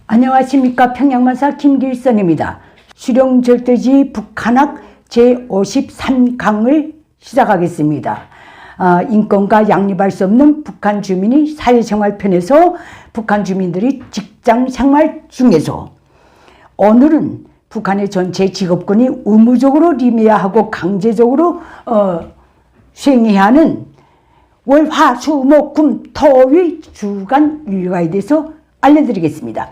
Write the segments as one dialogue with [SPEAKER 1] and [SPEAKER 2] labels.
[SPEAKER 1] 안녕하십니까. 평양만사 김길선입니다. 수령절대지 북한학 제53강을 시작하겠습니다. 인권과 양립할 수 없는 북한 주민이 사회생활 편에서 북한 주민들이 직장생활 중에서 오늘은 북한의 전체 직업군이 의무적으로 임해야 하고 강제적으로 수행해야 하는 월, 화, 수, 목, 금, 토의 주간 일과에 대해서 알려드리겠습니다.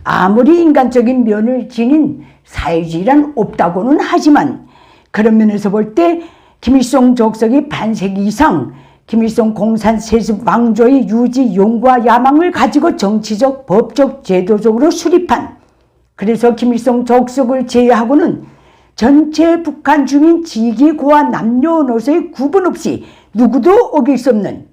[SPEAKER 1] 아무리 인간적인 면을 지닌 사회주의란 없다고는 하지만 그런 면에서 볼 때 김일성 족속이 반세기 이상 김일성 공산 세습 왕조의 유지 용과 야망을 가지고 정치적, 법적, 제도적으로 수립한, 그래서 김일성 족속을 제외하고는 전체 북한 주민 직위, 고하, 남녀노소의 구분 없이 누구도 어길 수 없는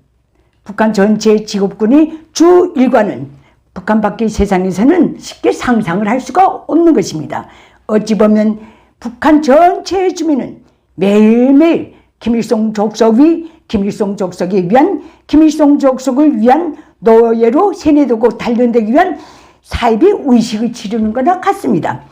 [SPEAKER 1] 북한 전체 직업군이 주 일과는 북한 밖의 세상에서는 쉽게 상상을 할 수가 없는 것입니다. 어찌 보면 북한 전체의 주민은 매일매일 김일성 족속이 김일성 족속에 위한, 김일성 족속을 위한 노예로 세뇌되고 단련되기 위한 사입의 의식을 치르는 것과 같습니다.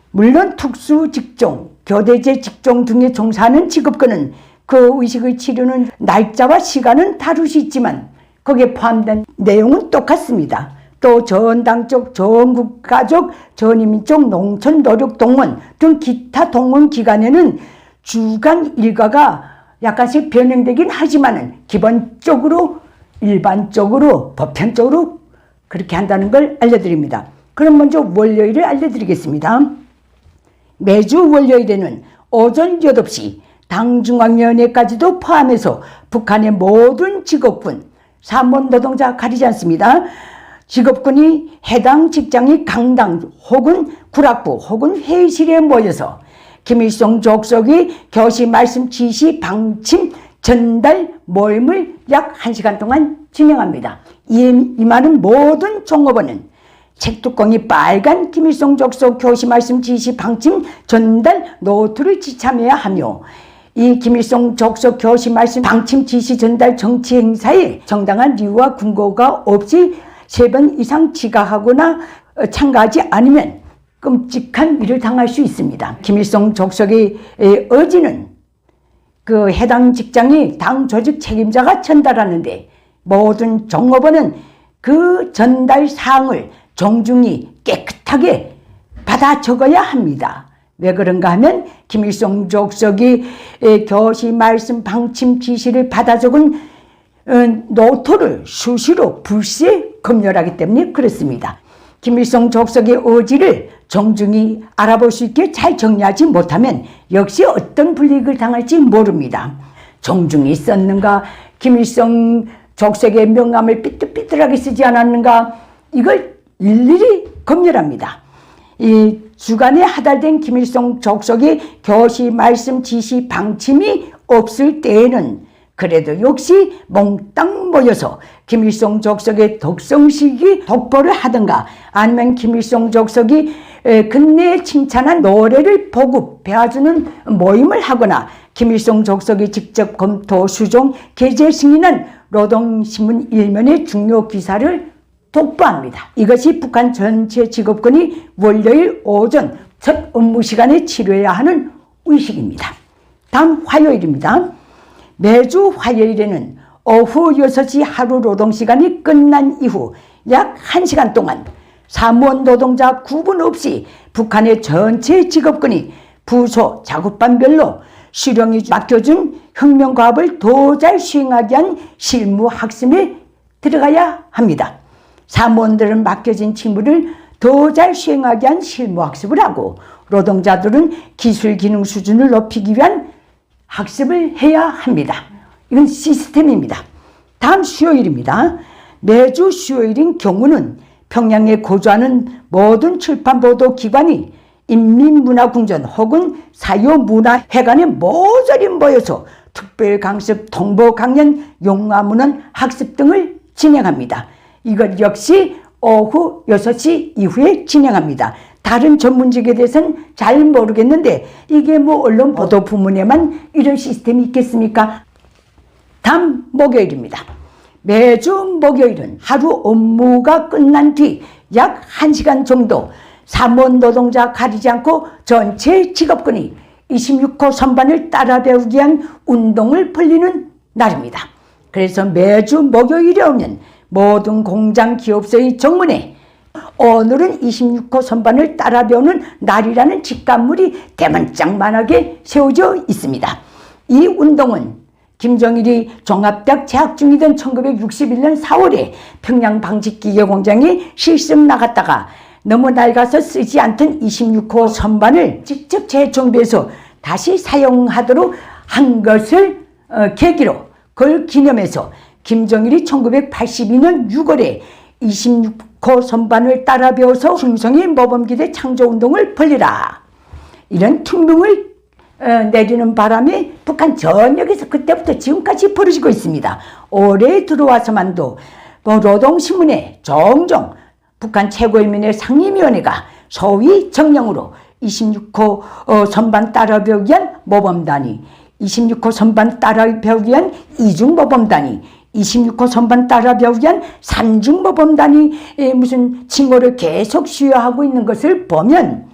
[SPEAKER 1] 물론 특수 직종, 교대제 직종 등에 종사하는 직업군은 그 의식을 치르는 날짜와 시간은 다를 수 있지만 거기에 포함된 내용은 똑같습니다. 또 전당적, 전국가족, 전인민족, 농촌노력동원 등 기타 동원 기간에는 주간 일과가 약간씩 변형되긴 하지만은 기본적으로 일반적으로 보편적으로 그렇게 한다는 걸 알려드립니다. 그럼 먼저 월요일을 알려드리겠습니다. 매주 월요일에는 오전 8시 당중앙위원회까지도 포함해서 북한의 모든 직업군, 사무원 노동자 가리지 않습니다. 직업군이 해당 직장의 강당 혹은 구락부 혹은 회의실에 모여서 김일성 족속의 교시, 말씀, 지시, 방침, 전달, 모임을 약 1시간 동안 진행합니다. 임하는 모든 종업원은 책뚜껑이 빨간 김일성 족속 교시, 말씀, 지시, 방침, 전달, 노트를 지참해야 하며 이 김일성 족속 교시, 말씀, 방침, 지시, 전달, 정치 행사에 정당한 이유와 근거가 없이 3번 이상 지각하거나 참가하지 않으면 끔찍한 일을 당할 수 있습니다. 김일성 족속의 의지는 그 해당 직장이 당 조직 책임자가 전달하는데 모든 종업원은 그 전달 사항을 정중히 깨끗하게 받아 적어야 합니다. 왜 그런가 하면 김일성 족속이 교시, 말씀, 방침, 지시를 받아 적은 노트를 수시로 불시에 검열하기 때문에 그렇습니다. 김일성 족속의 의지를 정중히 알아볼 수 있게 잘 정리하지 못하면 역시 어떤 불이익을 당할지 모릅니다. 정중히 썼는가, 김일성 족속의 명함을 삐뚤삐뚤하게 쓰지 않았는가, 이걸 일일이 검열합니다. 이 주간에 하달된 김일성 족속의 교시, 말씀, 지시, 방침이 없을 때에는 그래도 역시 몽땅 모여서 김일성 족속의 독성식이 독보를 하든가 아니면 김일성 족속이 근내에 칭찬한 노래를 보급, 배워주는 모임을 하거나 김일성 족속이 직접 검토, 수종, 게재 승인한 노동신문 일면의 중요 기사를 독보합니다. 이것이 북한 전체 직업군이 월요일 오전 첫 업무 시간에 치료해야 하는 의식입니다. 다음 화요일입니다. 매주 화요일에는 오후 6시 하루 노동시간이 끝난 이후 약 1시간 동안 사무원 노동자 구분 없이 북한의 전체 직업군이 부서, 작업반별로 수령이 맡겨준 혁명과업을 더 잘 수행하기 위한 실무 학습에 들어가야 합니다. 사무원들은 맡겨진 직무를 더 잘 수행하기 위한 실무 학습을 하고 노동자들은 기술 기능 수준을 높이기 위한 학습을 해야 합니다. 이건 시스템입니다. 다음 수요일입니다. 매주 수요일인 경우는 평양에 거주하는 모든 출판보도기관이 인민문화궁전 혹은 사유문화회관에 모조리 모여서 특별강습, 통보강연, 용화문헌 학습 등을 진행합니다. 이것 역시 오후 6시 이후에 진행합니다. 다른 전문직에 대해서는 잘 모르겠는데 이게 뭐 언론 보도 부문에만 이런 시스템이 있겠습니까? 다음 목요일입니다. 매주 목요일은 하루 업무가 끝난 뒤 약 1시간 정도 사무원 노동자 가리지 않고 전체 직업군이 26호 선반을 따라 배우기 위한 운동을 벌리는 날입니다. 그래서 매주 목요일에 오면 모든 공장 기업소의 정문에 오늘은 26호 선반을 따라 배우는 날이라는 직감물이 대문짝만하게 세워져 있습니다. 이 운동은 김정일이 종합대학 재학 중이던 1961년 4월에 평양 방직기계공장에 실습 나갔다가 너무 낡아서 쓰지 않던 26호 선반을 직접 재정비해서 다시 사용하도록 한 것을 계기로 그걸 기념해서 김정일이 1982년 6월에 26호 선반을 따라 배워서 충성의 모범기대 창조운동을 벌리라, 이런 퉁명을 내리는 바람에 북한 전역에서 그때부터 지금까지 벌어지고 있습니다. 올해 들어와서만도 노동신문에 종종 북한 최고인민회 상임위원회가 소위 정령으로 26호 선반 따라 배우기 위한 모범단위, 26호 선반 따라 배우기 위한 이중모범단위, 26호 선반 따라 배우기 위한 삼중모범단위 무슨 칭호를 계속 수여하고 있는 것을 보면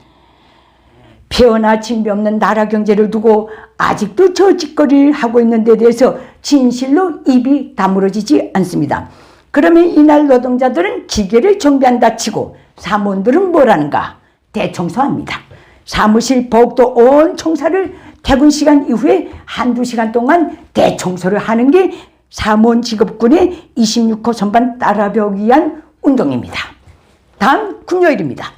[SPEAKER 1] 폐허나 진배 없는 나라 경제를 두고 아직도 저 짓거리를 하고 있는 데 대해서 진실로 입이 다물어지지 않습니다. 그러면 이날 노동자들은 기계를 정비한다 치고 사무원들은 뭘 하는가? 대청소합니다. 사무실 복도 온 청사를 퇴근 시간 이후에 한두 시간 동안 대청소를 하는 게 사무원 직업군의 26호 선반 따라 배우기 위한 운동입니다. 다음 금요일입니다.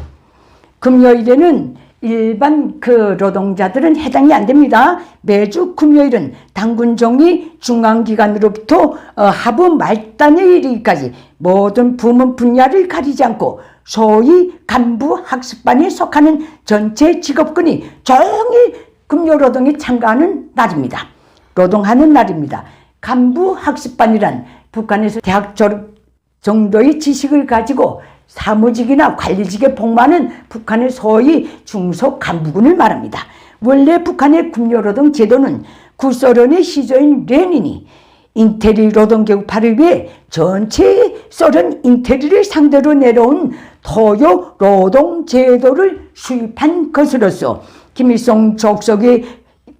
[SPEAKER 1] 금요일에는 일반 노동자들은 해당이 안 됩니다. 매주 금요일은 당군종이 중앙기관으로부터 하부 말단에 이르기까지 모든 부문 분야를 가리지 않고 소위 간부 학습반에 속하는 전체 직업군이 조용히 금요노동에 참가하는 날입니다. 노동하는 날입니다. 간부 학습반이란 북한에서 대학 졸업 정도의 지식을 가지고 사무직이나 관리직에 복무하는 북한의 소위 중소간부군을 말합니다. 원래 북한의 금요노동 제도는 구소련의 시조인 레닌이 인테리 노동계급화를 위해 전체 소련 인테리를 상대로 내려온 토요 노동제도를 수입한 것으로서 김일성 족속의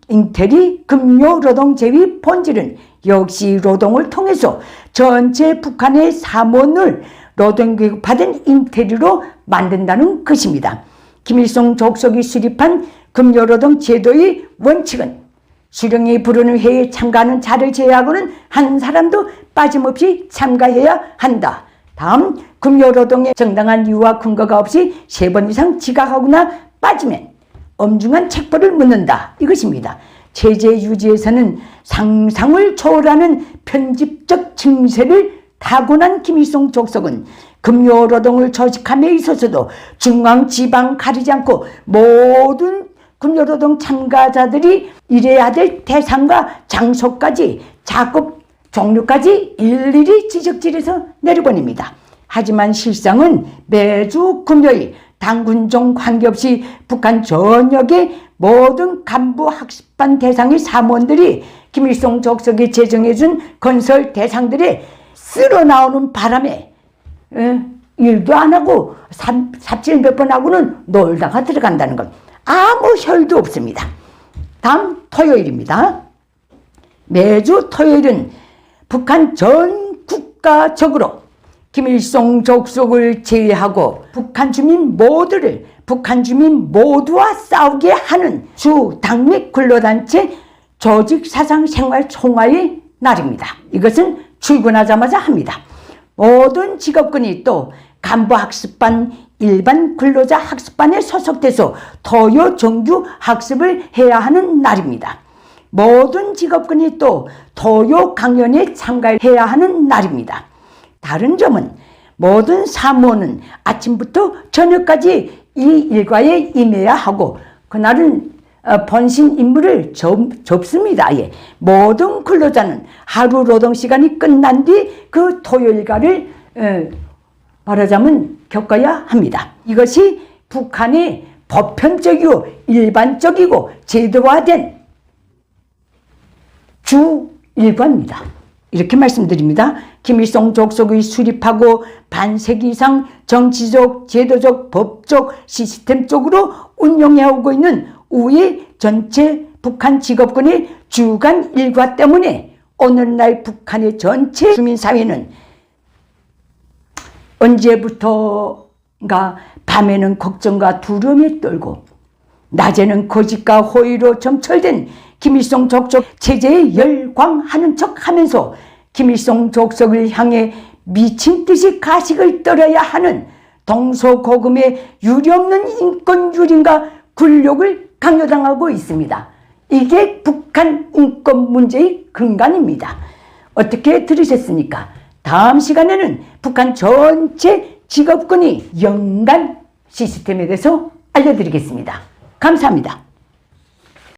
[SPEAKER 1] 인테리 금요노동제의 본질은 역시 노동을 통해서 전체 북한의 사무원을 노동계급화된 인테리로 만든다는 것입니다. 김일성 족속이 수립한 금요노동 제도의 원칙은 수령이 부르는 회의에 참가하는 자를 제외하고는 한 사람도 빠짐없이 참가해야 한다. 다음, 금요노동의 정당한 이유와 근거가 없이 3번 이상 지각하거나 빠지면 엄중한 책벌을 묻는다. 이것입니다. 체제 유지에서는 상상을 초월하는 편집적 증세를 타고난 김일성 족속은 금요노동을 조직함에 있어서도 중앙, 지방 가리지 않고 모든 금요노동 참가자들이 일해야 될 대상과 장소까지 작업 종류까지 일일이 지적질해서 내려보냅니다. 하지만 실상은 매주 금요일 당군종 관계없이 북한 전역의 모든 간부 학습반 대상의 사무원들이 김일성 족속이 제정해준 건설 대상들의 쓸어 나오는 바람에 일도 안 하고 삽질 몇 번 하고는 놀다가 들어간다는 것, 아무 혈도 없습니다. 다음 토요일입니다. 매주 토요일은 북한 전 국가적으로 김일성 족속을 제외하고 북한 주민 모두와 싸우게 하는 주 당및 근로단체 조직사상생활총화의 날입니다. 이것은 출근하자마자 합니다. 모든 직업군이 또 간부학습반, 일반 근로자 학습반에 소속돼서 토요 정규 학습을 해야 하는 날입니다. 모든 직업군이 또 토요 강연에 참가해야 하는 날입니다. 다른 점은 모든 사무원은 아침부터 저녁까지 이 일과에 임해야 하고 그날은 본신 임무를 접습니다. 예. 모든 근로자는 하루 노동시간이 끝난 뒤 그 토요일과를 말하자면 겪어야 합니다. 이것이 북한의 보편적이고 일반적이고 제도화된 주 일과입니다. 이렇게 말씀드립니다. 김일성 족속의 수립하고 반세기 이상 정치적, 제도적, 법적, 시스템적으로 운영해오고 있는 우리 전체 북한 직업군의 주간 일과 때문에 오늘날 북한의 전체 주민사회는 언제부터인가 밤에는 걱정과 두려움에 떨고 낮에는 거짓과 호의로 점철된 김일성 족속 체제에 열광하는 척하면서 김일성 족속을 향해 미친 듯이 가식을 떨어야 하는 동서고금의 유례없는 인권유린과 굴욕을 강요당하고 있습니다. 이게 북한 인권 문제의 근간입니다. 어떻게 들으셨습니까? 다음 시간에는 북한 전체 직업군이 연간 시스템에 대해서 알려드리겠습니다. 감사합니다.